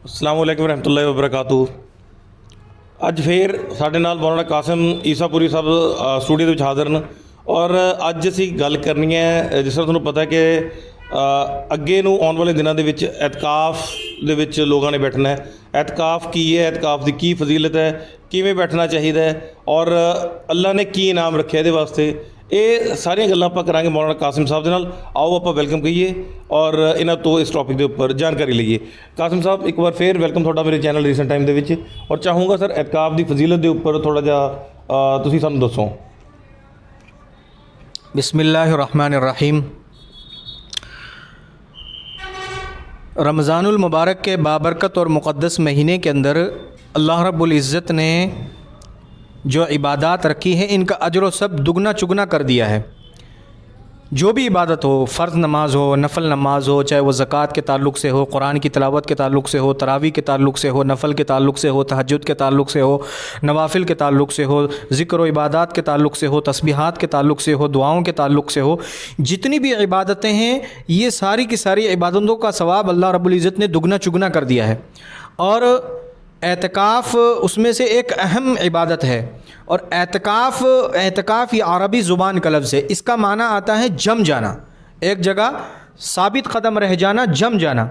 ਅਸਲਾਮ ਵਾਲੇਕੁਮ ਰਹਿਮਤੁਲਾਹਿ ਵਬਰਕਾਤੁਹ। ਅੱਜ ਫੇਰ ਸਾਡੇ ਨਾਲ ਮੌਲਾਨਾ ਕਾਸਿਮ ਈਸਾਪੁਰੀ ਸਾਹਿਬ ਸਟੂਡੀਓ ਦੇ ਵਿੱਚ ਹਾਜ਼ਰ ਨੇ ਔਰ ਅੱਜ ਅਸੀਂ ਗੱਲ ਕਰਨੀ ਹੈ, ਜਿਸ ਤਰ੍ਹਾਂ ਤੁਹਾਨੂੰ ਪਤਾ ਹੈ ਕਿ ਅੱਗੇ ਨੂੰ ਆਉਣ ਵਾਲੇ ਦਿਨਾਂ ਦੇ ਵਿੱਚ ਐਤਕਾਫ ਦੇ ਵਿੱਚ ਲੋਕਾਂ ਨੇ ਬੈਠਣਾ ਹੈ। ਐਤਕਾਫ ਕੀ ਹੈ, ਐਤਕਾਫ ਦੀ ਕੀ ਫਜ਼ੀਲਤ ਹੈ, ਕਿਵੇਂ ਬੈਠਣਾ ਚਾਹੀਦਾ ਹੈ ਔਰ ਅੱਲਾ ਨੇ ਕੀ ਇਨਾਮ ਰੱਖਿਆ ਇਹਦੇ ਵਾਸਤੇ, ਇਹ ਸਾਰੀਆਂ ਗੱਲਾਂ ਆਪਾਂ ਕਰਾਂਗੇ ਮੌਲਾਨਾ ਕਾਸਿਮ ਸਾਹਿਬ ਦੇ ਨਾਲ। ਆਓ ਆਪਾਂ ਵੈਲਕਮ ਕਹੀਏ ਔਰ ਇਹਨਾਂ ਤੋਂ ਇਸ ਟੌਪਿਕ ਦੇ ਉੱਪਰ ਜਾਣਕਾਰੀ ਲਈਏ। ਕਾਸਿਮ ਸਾਹਿਬ, ਇੱਕ ਵਾਰ ਫੇਰ ਵੈਲਕਮ ਤੁਹਾਡਾ ਮੇਰੇ ਚੈਨਲ ਰੀਸੈਂਟ ਟਾਈਮ ਦੇ ਵਿੱਚ, ਔਰ ਚਾਹੂੰਗਾ ਸਰ ਐਤਕਾਫ ਦੀ ਫਜ਼ੀਲਤ ਦੇ ਉੱਪਰ ਥੋੜ੍ਹਾ ਜਿਹਾ ਤੁਸੀਂ ਸਾਨੂੰ ਦੱਸੋ। बिस्मिल्लाहिर्रहमानिर्रहीम। रमज़ानुल मुबारक के बाबरकत और मुक़द्दस महीने के अंदर अल्लाह रब्बुल इज़्ज़त ने जो इबादत रखी है इनका अजर व सब दुगना चुगना कर दिया है। जो भी इबादत हो, फ़र्ज़ नमाज हो, नफल नमाज हो, चाहे वो ज़कात के ताल्लुक़ से हो, कुरान की तिलावत के ताल्लुक़ से हो, तरावी के ताल्लुक़ से हो, नफल के ताल्लुक़ से हो, तहज्जुद के ताल्लुक़ से हो, नवाफिल के ताल्लुक़ से हो, ज़िक्र व इबादत के ताल्लुक़ से हो, तस्बीहात के ताल्लुक़ से हो, दुआओं के ताल्लुक़ से हो, जितनी भी इबादतें हैं ये सारी की सारी इबादतों का सवाब अल्लाह रब्बुल इज़्ज़त ने दुगना चुगना कर दिया है। और एतकाफ़ उसमें से एक अहम इबादत है। और एतकाफ़ ये अरबी ज़ुबान का लफ्ज़ है। इसका माना आता है जम जाना, एक जगह साबित कदम रह जाना, जम जाना।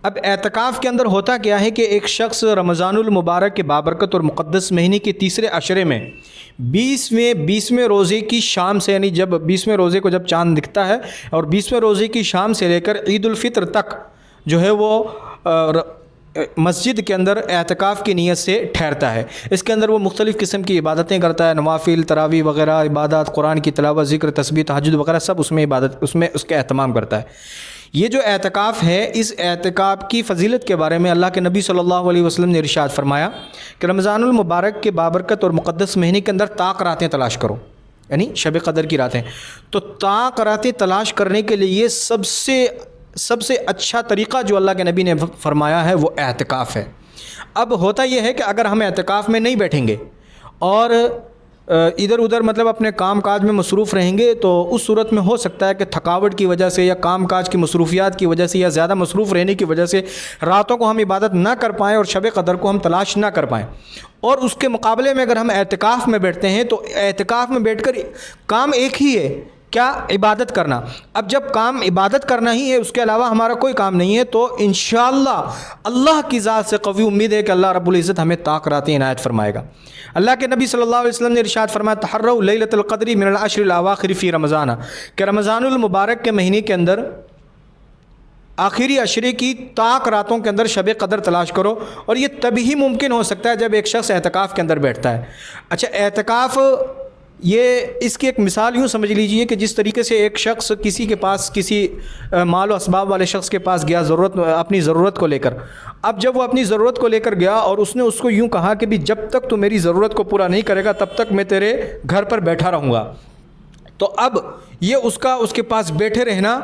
अब एतकाफ़ के अंदर होता क्या है कि एक शख्स रमज़ानुल मुबारक के बाबरकत और मुक़द्दस महीने के तीसरे अशरे में 20वें रोज़े की शाम से, यानी जब 20वें रोज़े को जब चाँद दिखता है और 20वें रोज़े की शाम से लेकर ईद उल फित्र तक जो है वो मस्जिद के अंदर एतकाफ़ की नीयत से ठहरता है। इसके अंदर वो मुख्तलिफ़ किस्म की इबादतें करता है, नवाफिल, तरावी वगैरह इबादत, कुरान की तिलावत, ज़िक्र, तस्बीह, तहज्जुद वगैरह सब उसमें इबादत, उसमें उसका एहतमाम करता है। ये जो एतकाफ़ है, इस एतकाफ़ की फ़जीलत के बारे में अल्लाह के नबी सल्लल्लाहु अलैहि वसल्लम ने इरशाद फरमाया कि रमज़ानुल मुबारक के बाबरकत और मुक़द्दस महीने के अंदर ताक रातें तलाश करो, यानी शब क़दर की रातें। तो ताक रातें तलाश करने के लिए सबसे अच्छा तरीक़ा जो अल्लाह के नबी ने फरमाया है वो एतकाफ़ है। अब होता यह है कि अगर हम एतकाफ़ में नहीं बैठेंगे और इधर उधर मतलब अपने काम काज में मसरूफ़ रहेंगे तो उस सूरत में हो सकता है कि थकावट की वजह से या काम काज की मसरूफियात की वजह से या ज़्यादा मसरूफ़ रहने की वजह से रातों को हम इबादत ना कर पाएँ और शब क़दर को हम तलाश ना कर पाएँ। और उसके मुकाबले में अगर हम एतकाफ़ में बैठते हैं तो एतकाफ़ में बैठकर काम एक ही है, क्या? इबादत करना। अब जब काम इबादत करना ही है, उसके अलावा हमारा कोई काम नहीं है, तो इंशाअल्लाह अल्लाह की ज़ात से कवी उम्मीद है कि अल्लाह रब्बुल इज़्ज़त हमें ताक़ रातें इनायत फरमाएगा। अल्लाह के नबी सल्लल्लाहु अलैहि वसल्लम ने इरशाद फरमाया, तहर्रउ लैलतुल क़द्री मिनल अश्रिल अवाख़िर फ़ी रमज़ान, कि रमज़ानुल मुबारक के महीने के अंदर आखिरी अशरे की ताक रातों के अंदर शब क़दर तलाश करो। और ये तभी मुमकिन हो सकता है जब एक शख्स एतकाफ़ के अंदर बैठता है। अच्छा, एतकाफ़ ये इसकी एक मिसाल यूँ समझ लीजिए कि जिस तरीके से एक शख्स किसी के पास, किसी माल व असबाब वाले शख्स के पास गया अपनी ज़रूरत को लेकर। अब जब वो अपनी ज़रूरत को लेकर गया और उसने उसको यूँ कहा कि भी जब तक तू मेरी ज़रूरत को पूरा नहीं करेगा तब तक मैं तेरे घर पर बैठा रहूँगा। तो अब ये उसके पास बैठे रहना,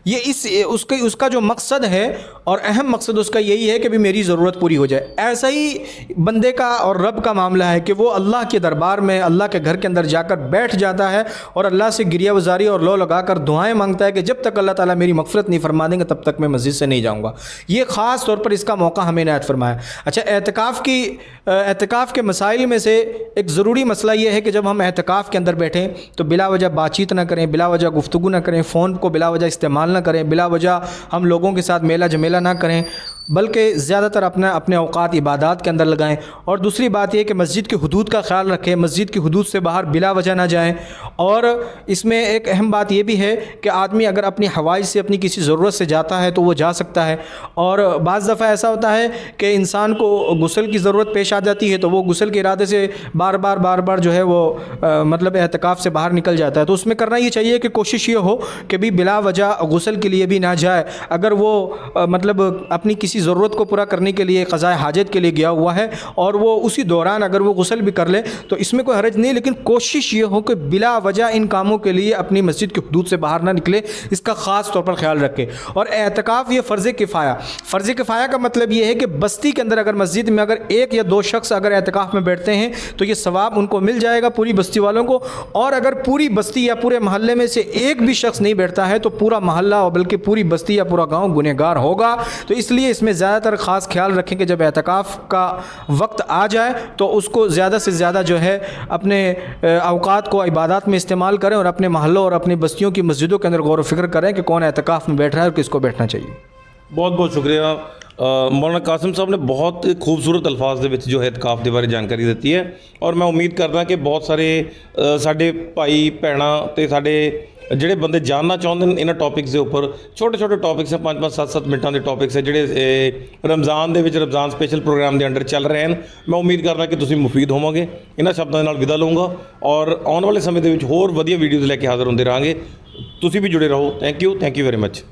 ये उसका जो मकसद है और अहम मकसद उसका यही है कि भी मेरी ज़रूरत पूरी हो जाए। ऐसा ही बंदे का और रब का मामला है कि वो अल्लाह के दरबार में, अल्लाह के घर के अंदर जाकर बैठ जाता है और अल्लाह से गिरिया वजारी और लो लगाकर दुआएं मांगता है कि जब तक अल्लाह ताला मेरी मग़फ़िरत नहीं फरमा देंगे तब तक मैं मस्जिद से नहीं जाऊँगा। ये ख़ास तौर पर इसका मौका हमें इनायत फरमाया। अच्छा, एतकाफ़ के मसाइल में से एक ज़रूरी मसला ये है कि जब हम एतकाफ़ के अंदर बैठें तो बिला वजह बातचीत ना करें, बिला वजह गुफ्तगू ना करें, फ़ोन को बिला वजह इस्तेमाल ना करें, बिला वजह हम लोगों के साथ मेला झमेला ना करें, बल्कि ज़्यादातर अपने औक़ात इबादत के अंदर लगाएं। और दूसरी बात यह कि मस्जिद की हदूद का ख़्याल रखें, मस्जिद की हदूद से बाहर बिला वजह ना जाएं। और इसमें एक अहम बात यह भी है कि आदमी अगर अपनी हवाई से अपनी किसी ज़रूरत से जाता है तो वो जा सकता है। और बाज़ दफ़ा ऐसा होता है कि इंसान को गुस्ल की ज़रूरत पेश आ जाती है तो वो गुस्ल के इरादे से बार बार जो है वो मतलब एतकाफ़ से बाहर निकल जाता है। तो उसमें करना ये चाहिए कि कोशिश ये हो कि भी बिला वजह गुस्ल के लिए भी ना जाए। अगर वो मतलब अपनी किसी ज़रूरत को पूरा करने के लिए क़ज़ाए हाजत के लिए गया हुआ है और वो उसी दौरान अगर वो गुस्ल भी कर ले तो इसमें कोई हरज नहीं, लेकिन कोशिश ये हो कि बिला वजह इन कामों के लिए अपनी मस्जिद की हदूद से बाहर ना निकले, इसका ख़ास तौर पर ख्याल रखें। और एतकाफ़ ये फ़र्ज़ किफ़ाया का मतलब ये है कि बस्ती के अंदर अगर मस्जिद में अगर एक या दो शख्स अगर एतकाफ़ में बैठते हैं तो ये सवाब उनको मिल जाएगा पूरी बस्ती वालों को। और अगर पूरी बस्ती या पूरे महल्ले में से एक भी शख्स नहीं बैठता है तो पूरा महल्ला और बल्कि पूरी बस्ती या पूरा गाँव गुनहगार होगा। तो इसलिए اس میں زیادہ تر خاص خیال رکھیں کہ جب اعتکاف کا وقت آ جائے تو اس کو زیادہ سے زیادہ جو ہے اپنے اوقات کو عبادات میں استعمال کریں، اور اپنے محلوں اور اپنی بستیوں کی مسجدوں کے اندر غور و فکر کریں کہ کون اعتکاف میں بیٹھ رہا ہے اور کس کو بیٹھنا چاہیے۔ بہت بہت شکریہ مولانا قاسم صاحب نے بہت خوبصورت الفاظ ਦੇ ਵਿੱਚ ਜੋ ਹੈ ਇਤਕਾਫ ਦੇ ਬਾਰੇ ਜਾਣਕਾਰੀ ਦਿੱਤੀ ਹੈ, ਔਰ ਮੈਂ ਉਮੀਦ ਕਰਦਾ ਕਿ ਬਹੁਤ ਸਾਰੇ ਸਾਡੇ ਭਾਈ ਭੈਣਾਂ ਤੇ ਸਾਡੇ ਜਿਹੜੇ ਬੰਦੇ ਜਾਣਨਾ ਚਾਹੁੰਦੇ ਨੇ ਇਹਨਾਂ ਟੌਪਿਕਸ ਦੇ ਉੱਪਰ, ਛੋਟੇ ਛੋਟੇ ਟੌਪਿਕਸ ਹੈ 5-5 7-7 ਮਿੰਟਾਂ ਦੇ ਟੌਪਿਕਸ ਹੈ ਜਿਹੜੇ ਰਮਜ਼ਾਨ ਦੇ ਵਿੱਚ ਰਮਜ਼ਾਨ ਸਪੈਸ਼ਲ ਪ੍ਰੋਗਰਾਮ ਦੇ ਅੰਡਰ ਚੱਲ ਰਹੇ ਹਨ। ਮੈਂ ਉਮੀਦ ਕਰਦਾ ਕਿ ਤੁਸੀਂ ਮੁਫੀਦ ਹੋਵੋਗੇ। ਇਹਨਾਂ ਸ਼ਬਦਾਂ ਦੇ ਨਾਲ ਵਿਦਾ ਲਊਂਗਾ ਔਰ ਆਉਣ ਵਾਲੇ ਸਮੇਂ ਦੇ ਵਿੱਚ ਹੋਰ ਵਧੀਆ ਵੀਡੀਓਜ਼ ਲੈ ਕੇ ਹਾਜ਼ਰ ਹੁੰਦੇ ਰਹਾਂਗੇ। ਤੁਸੀਂ ਵੀ ਜੁੜੇ ਰਹੋ। Thank you very much.